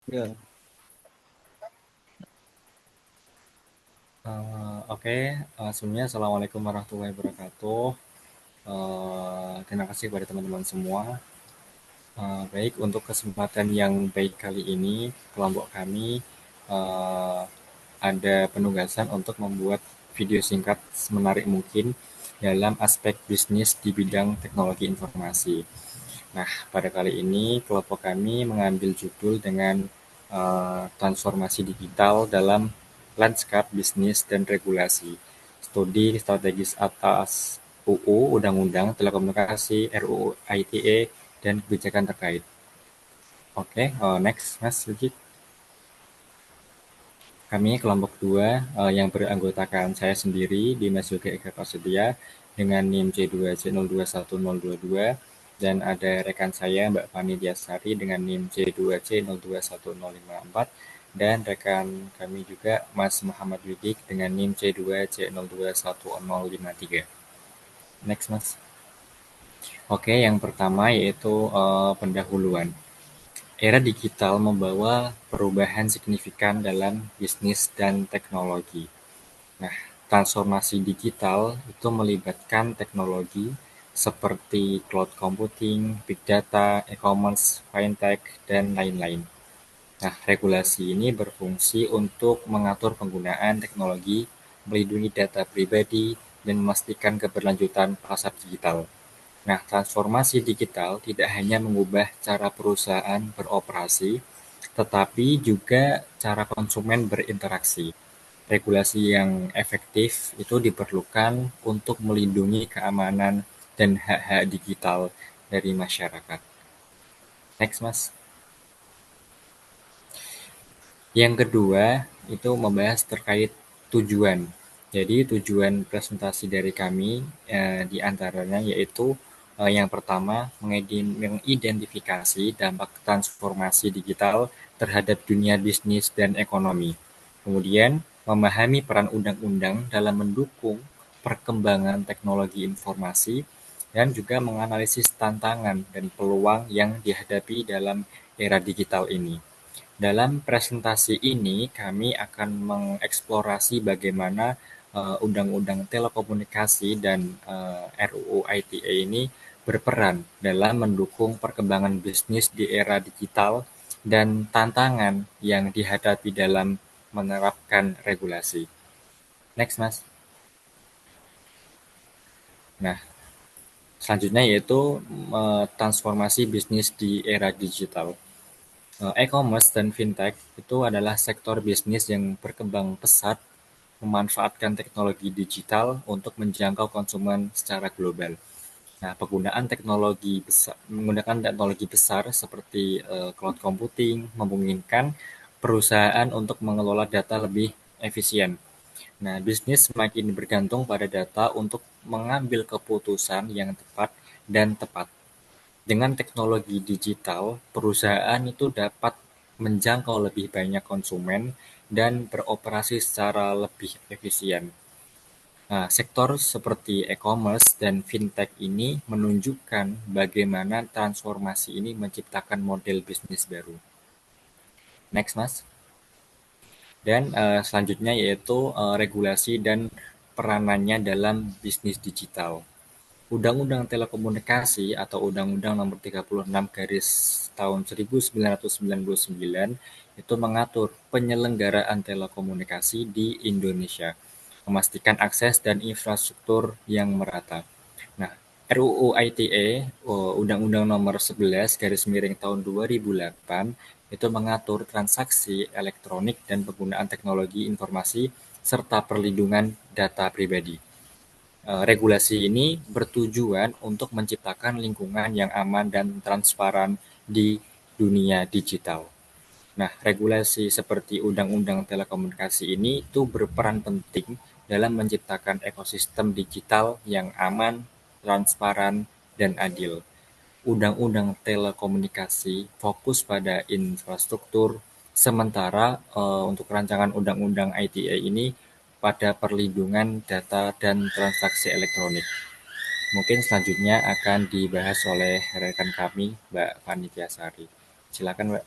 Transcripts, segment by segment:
Ya, Oke, sebelumnya Assalamualaikum warahmatullahi wabarakatuh. Terima kasih kepada teman-teman semua. Baik, untuk kesempatan yang baik kali ini, kelompok kami eh, ada penugasan untuk membuat video singkat semenarik mungkin dalam aspek bisnis di bidang teknologi informasi. Nah, pada kali ini kelompok kami mengambil judul dengan transformasi digital dalam lanskap bisnis dan regulasi. Studi strategis atas UU, Undang-Undang Telekomunikasi, RUU ITE, dan kebijakan terkait. Oke, next, Mas Sigit. Kami kelompok 2 yang beranggotakan saya sendiri, Dimas Yoga Eka Prasetya, dengan NIM C2C021022, dan ada rekan saya Mbak Fani Diasari dengan NIM C2C021054, dan rekan kami juga Mas Muhammad Widik dengan NIM C2C021053. Next, Mas. Oke, yang pertama yaitu pendahuluan. Era digital membawa perubahan signifikan dalam bisnis dan teknologi. Nah, transformasi digital itu melibatkan teknologi seperti cloud computing, big data, e-commerce, fintech, dan lain-lain. Nah, regulasi ini berfungsi untuk mengatur penggunaan teknologi, melindungi data pribadi, dan memastikan keberlanjutan pasar digital. Nah, transformasi digital tidak hanya mengubah cara perusahaan beroperasi, tetapi juga cara konsumen berinteraksi. Regulasi yang efektif itu diperlukan untuk melindungi keamanan dan hak-hak digital dari masyarakat. Next, Mas. Yang kedua, itu membahas terkait tujuan. Jadi tujuan presentasi dari kami di antaranya yaitu yang pertama mengidentifikasi dampak transformasi digital terhadap dunia bisnis dan ekonomi. Kemudian memahami peran undang-undang dalam mendukung perkembangan teknologi informasi dan juga menganalisis tantangan dan peluang yang dihadapi dalam era digital ini. Dalam presentasi ini, kami akan mengeksplorasi bagaimana Undang-Undang Telekomunikasi dan RUU ITE ini berperan dalam mendukung perkembangan bisnis di era digital dan tantangan yang dihadapi dalam menerapkan regulasi. Next, Mas. Nah, selanjutnya yaitu transformasi bisnis di era digital. E-commerce dan fintech itu adalah sektor bisnis yang berkembang pesat memanfaatkan teknologi digital untuk menjangkau konsumen secara global. Nah, menggunakan teknologi besar seperti cloud computing memungkinkan perusahaan untuk mengelola data lebih efisien. Nah, bisnis semakin bergantung pada data untuk mengambil keputusan yang tepat dan tepat. Dengan teknologi digital, perusahaan itu dapat menjangkau lebih banyak konsumen dan beroperasi secara lebih efisien. Nah, sektor seperti e-commerce dan fintech ini menunjukkan bagaimana transformasi ini menciptakan model bisnis baru. Next, Mas. Dan selanjutnya yaitu regulasi dan peranannya dalam bisnis digital. Undang-Undang Telekomunikasi atau Undang-Undang Nomor 36 Garis tahun 1999 itu mengatur penyelenggaraan telekomunikasi di Indonesia, memastikan akses dan infrastruktur yang merata. Nah, RUU ITE, Undang-Undang Nomor 11 Garis Miring tahun 2008 itu mengatur transaksi elektronik dan penggunaan teknologi informasi serta perlindungan data pribadi. Regulasi ini bertujuan untuk menciptakan lingkungan yang aman dan transparan di dunia digital. Nah, regulasi seperti Undang-Undang Telekomunikasi ini itu berperan penting dalam menciptakan ekosistem digital yang aman, transparan, dan adil. Undang-Undang Telekomunikasi fokus pada infrastruktur, sementara untuk rancangan Undang-Undang ITE ini pada perlindungan data dan transaksi elektronik. Mungkin selanjutnya akan dibahas oleh rekan kami, Mbak Fani Tiasari. Silakan, Mbak.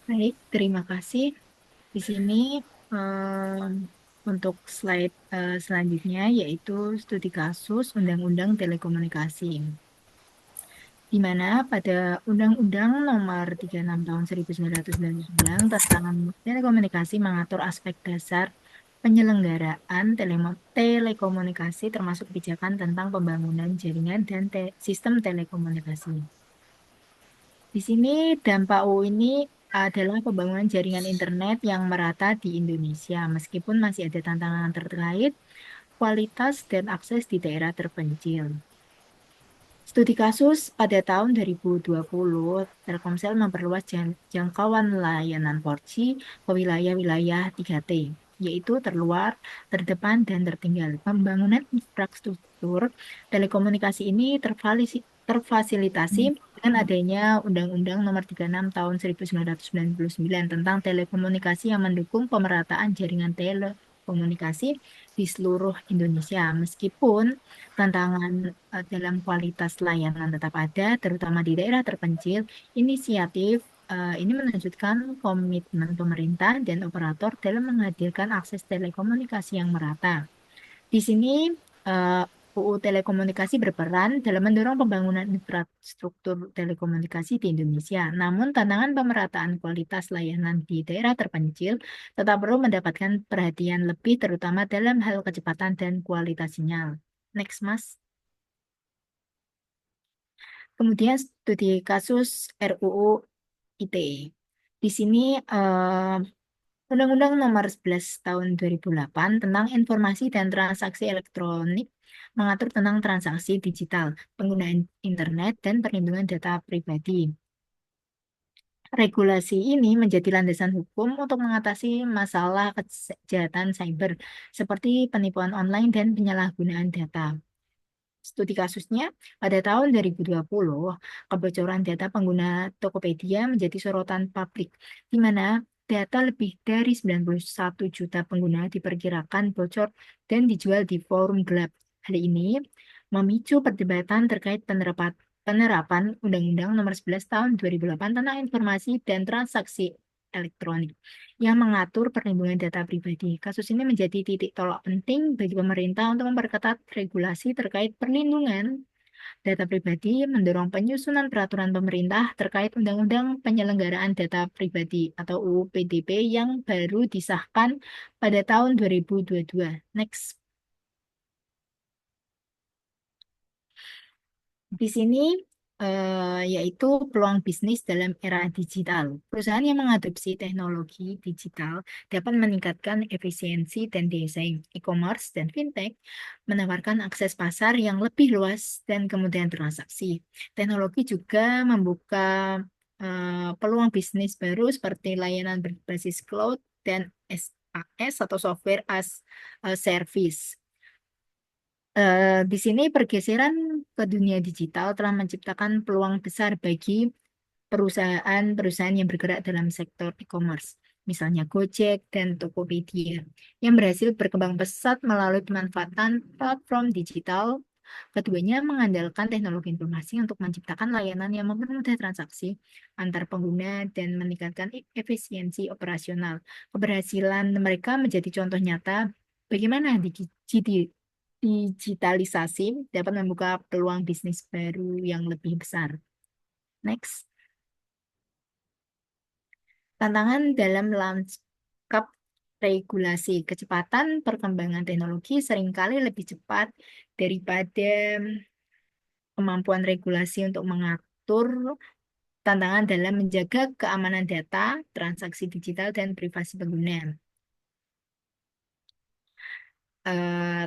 Baik, terima kasih. Di sini untuk slide selanjutnya yaitu studi kasus Undang-Undang Telekomunikasi, di mana pada Undang-Undang Nomor 36 Tahun 1999 tentang telekomunikasi mengatur aspek dasar penyelenggaraan telekomunikasi termasuk kebijakan tentang pembangunan jaringan dan sistem telekomunikasi. Di sini dampak U ini adalah pembangunan jaringan internet yang merata di Indonesia, meskipun masih ada tantangan terkait kualitas dan akses di daerah terpencil. Studi kasus pada tahun 2020, Telkomsel memperluas jangkauan layanan 4G ke wilayah-wilayah 3T, yaitu terluar, terdepan, dan tertinggal. Pembangunan infrastruktur telekomunikasi ini terfasilitasi dengan adanya Undang-Undang Nomor 36 Tahun 1999 tentang telekomunikasi yang mendukung pemerataan jaringan telekomunikasi di seluruh Indonesia. Meskipun tantangan dalam kualitas layanan tetap ada, terutama di daerah terpencil. Inisiatif ini menunjukkan komitmen pemerintah dan operator dalam menghadirkan akses telekomunikasi yang merata. Di sini eh, UU Telekomunikasi berperan dalam mendorong pembangunan infrastruktur telekomunikasi di Indonesia. Namun, tantangan pemerataan kualitas layanan di daerah terpencil tetap perlu mendapatkan perhatian lebih, terutama dalam hal kecepatan dan kualitas sinyal. Next, Mas. Kemudian studi kasus RUU ITE. Di sini Undang-Undang Nomor 11 Tahun 2008 tentang Informasi dan Transaksi Elektronik mengatur tentang transaksi digital, penggunaan internet, dan perlindungan data pribadi. Regulasi ini menjadi landasan hukum untuk mengatasi masalah kejahatan cyber seperti penipuan online dan penyalahgunaan data. Studi kasusnya, pada tahun 2020, kebocoran data pengguna Tokopedia menjadi sorotan publik, di mana data lebih dari 91 juta pengguna diperkirakan bocor dan dijual di forum gelap. Hal ini memicu perdebatan terkait penerapan Undang-Undang Nomor 11 Tahun 2008 tentang Informasi dan Transaksi Elektronik yang mengatur perlindungan data pribadi. Kasus ini menjadi titik tolak penting bagi pemerintah untuk memperketat regulasi terkait perlindungan data pribadi, mendorong penyusunan peraturan pemerintah terkait Undang-Undang Penyelenggaraan Data Pribadi atau UU PDP yang baru disahkan pada tahun 2022. Next. Di sini yaitu peluang bisnis dalam era digital. Perusahaan yang mengadopsi teknologi digital dapat meningkatkan efisiensi dan desain e-commerce dan fintech, menawarkan akses pasar yang lebih luas dan kemudahan transaksi. Teknologi juga membuka peluang bisnis baru seperti layanan berbasis cloud dan SaaS atau software as a service. Di sini pergeseran ke dunia digital telah menciptakan peluang besar bagi perusahaan-perusahaan yang bergerak dalam sektor e-commerce, misalnya Gojek dan Tokopedia, yang berhasil berkembang pesat melalui pemanfaatan platform digital. Keduanya mengandalkan teknologi informasi untuk menciptakan layanan yang mempermudah transaksi antar pengguna dan meningkatkan efisiensi operasional. Keberhasilan mereka menjadi contoh nyata bagaimana digitalisasi dapat membuka peluang bisnis baru yang lebih besar. Next. Tantangan dalam lanskap regulasi. Kecepatan perkembangan teknologi seringkali lebih cepat daripada kemampuan regulasi untuk mengatur. Tantangan dalam menjaga keamanan data, transaksi digital, dan privasi pengguna.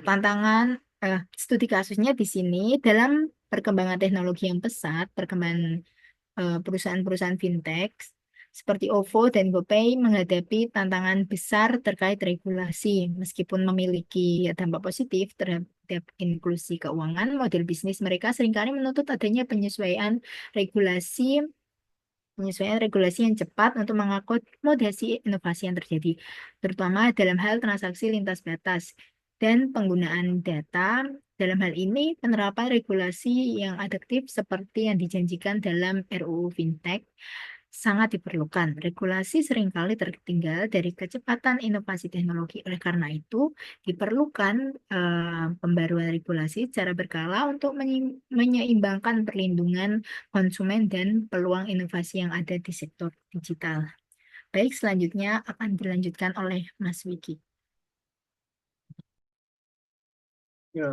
Tantangan studi kasusnya di sini dalam perkembangan teknologi yang pesat, perkembangan perusahaan-perusahaan fintech seperti OVO dan GoPay menghadapi tantangan besar terkait regulasi. Meskipun memiliki dampak positif terhadap inklusi keuangan, model bisnis mereka seringkali menuntut adanya penyesuaian regulasi yang cepat untuk mengakomodasi inovasi yang terjadi, terutama dalam hal transaksi lintas batas dan penggunaan data. Dalam hal ini, penerapan regulasi yang adaptif seperti yang dijanjikan dalam RUU Fintech sangat diperlukan. Regulasi seringkali tertinggal dari kecepatan inovasi teknologi. Oleh karena itu, diperlukan pembaruan regulasi secara berkala untuk menyeimbangkan perlindungan konsumen dan peluang inovasi yang ada di sektor digital. Baik, selanjutnya akan dilanjutkan oleh Mas Wiki. Ya,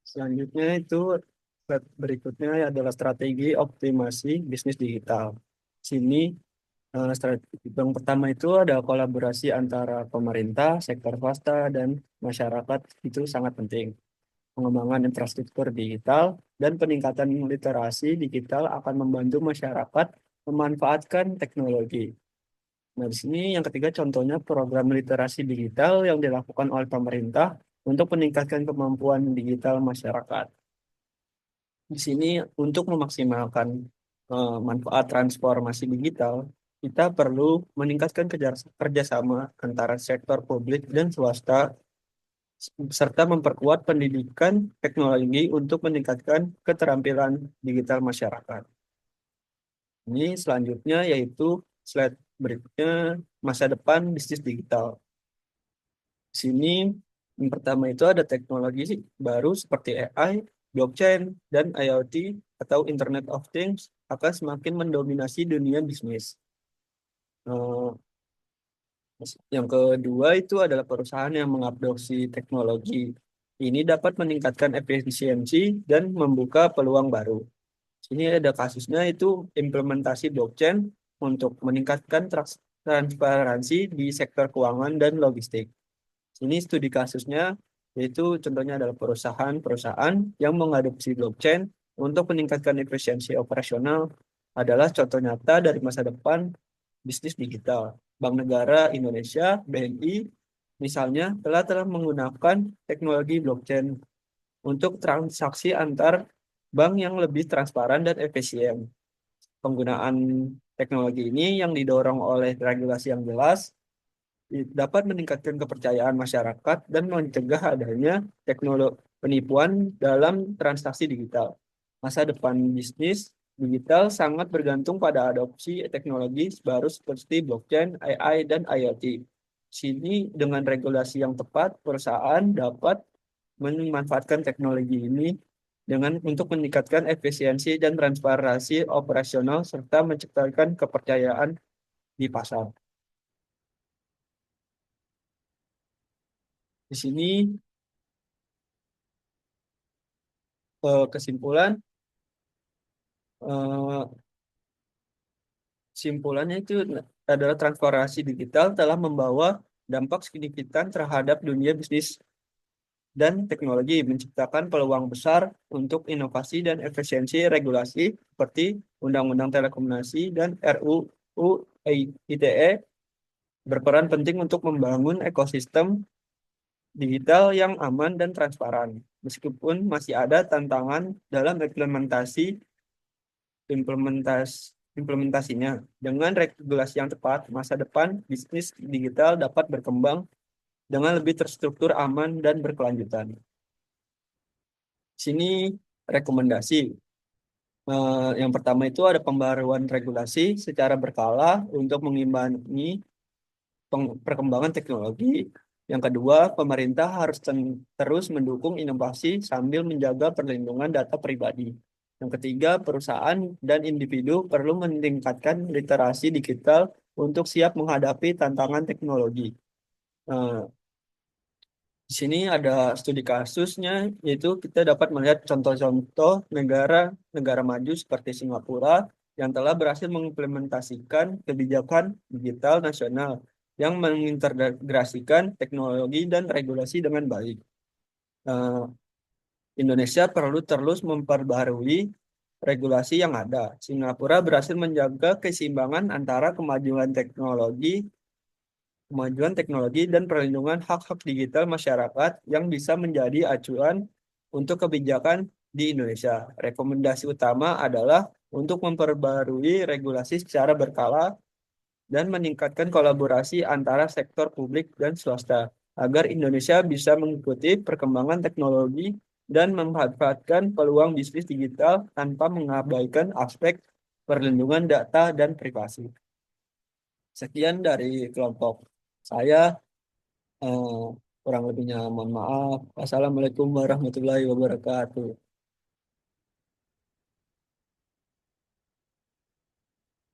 selanjutnya itu slide berikutnya adalah strategi optimasi bisnis digital. Sini strategi yang pertama itu ada kolaborasi antara pemerintah, sektor swasta, dan masyarakat itu sangat penting. Pengembangan infrastruktur digital dan peningkatan literasi digital akan membantu masyarakat memanfaatkan teknologi. Nah, di sini yang ketiga contohnya program literasi digital yang dilakukan oleh pemerintah untuk meningkatkan kemampuan digital masyarakat. Di sini untuk memaksimalkan manfaat transformasi digital, kita perlu meningkatkan kerjasama antara sektor publik dan swasta serta memperkuat pendidikan teknologi untuk meningkatkan keterampilan digital masyarakat. Ini selanjutnya yaitu slide berikutnya masa depan bisnis digital. Di sini yang pertama itu ada teknologi baru seperti AI, blockchain, dan IoT atau Internet of Things akan semakin mendominasi dunia bisnis. Eh, Yang kedua itu adalah perusahaan yang mengadopsi teknologi. Ini dapat meningkatkan efisiensi dan membuka peluang baru. Sini ada kasusnya itu implementasi blockchain untuk meningkatkan transparansi di sektor keuangan dan logistik. Ini studi kasusnya yaitu contohnya adalah perusahaan-perusahaan yang mengadopsi blockchain untuk meningkatkan efisiensi operasional adalah contoh nyata dari masa depan bisnis digital. Bank Negara Indonesia (BNI) misalnya telah menggunakan teknologi blockchain untuk transaksi antar bank yang lebih transparan dan efisien. Penggunaan teknologi ini yang didorong oleh regulasi yang jelas dapat meningkatkan kepercayaan masyarakat dan mencegah adanya teknologi penipuan dalam transaksi digital. Masa depan bisnis digital sangat bergantung pada adopsi teknologi baru seperti blockchain, AI, dan IoT. Sini dengan regulasi yang tepat, perusahaan dapat memanfaatkan teknologi ini dengan untuk meningkatkan efisiensi dan transparansi operasional serta menciptakan kepercayaan di pasar. Di sini kesimpulan eh, simpulannya itu adalah transformasi digital telah membawa dampak signifikan terhadap dunia bisnis dan teknologi, menciptakan peluang besar untuk inovasi dan efisiensi regulasi seperti Undang-Undang Telekomunikasi dan RUU ITE berperan penting untuk membangun ekosistem digital yang aman dan transparan. Meskipun masih ada tantangan dalam implementasinya. Dengan regulasi yang tepat, masa depan bisnis digital dapat berkembang dengan lebih terstruktur, aman, dan berkelanjutan. Sini rekomendasi. Yang pertama itu ada pembaruan regulasi secara berkala untuk mengimbangi perkembangan teknologi. Yang kedua, pemerintah harus terus mendukung inovasi sambil menjaga perlindungan data pribadi. Yang ketiga, perusahaan dan individu perlu meningkatkan literasi digital untuk siap menghadapi tantangan teknologi. Nah, di sini ada studi kasusnya, yaitu kita dapat melihat contoh-contoh negara maju seperti Singapura yang telah berhasil mengimplementasikan kebijakan digital nasional yang mengintegrasikan teknologi dan regulasi dengan baik. Eh, Indonesia perlu terus memperbarui regulasi yang ada. Singapura berhasil menjaga keseimbangan antara kemajuan teknologi dan perlindungan hak-hak digital masyarakat yang bisa menjadi acuan untuk kebijakan di Indonesia. Rekomendasi utama adalah untuk memperbarui regulasi secara berkala dan meningkatkan kolaborasi antara sektor publik dan swasta agar Indonesia bisa mengikuti perkembangan teknologi dan memanfaatkan peluang bisnis digital tanpa mengabaikan aspek perlindungan data dan privasi. Sekian dari kelompok saya. Eh, Kurang lebihnya mohon maaf. Wassalamualaikum warahmatullahi wabarakatuh.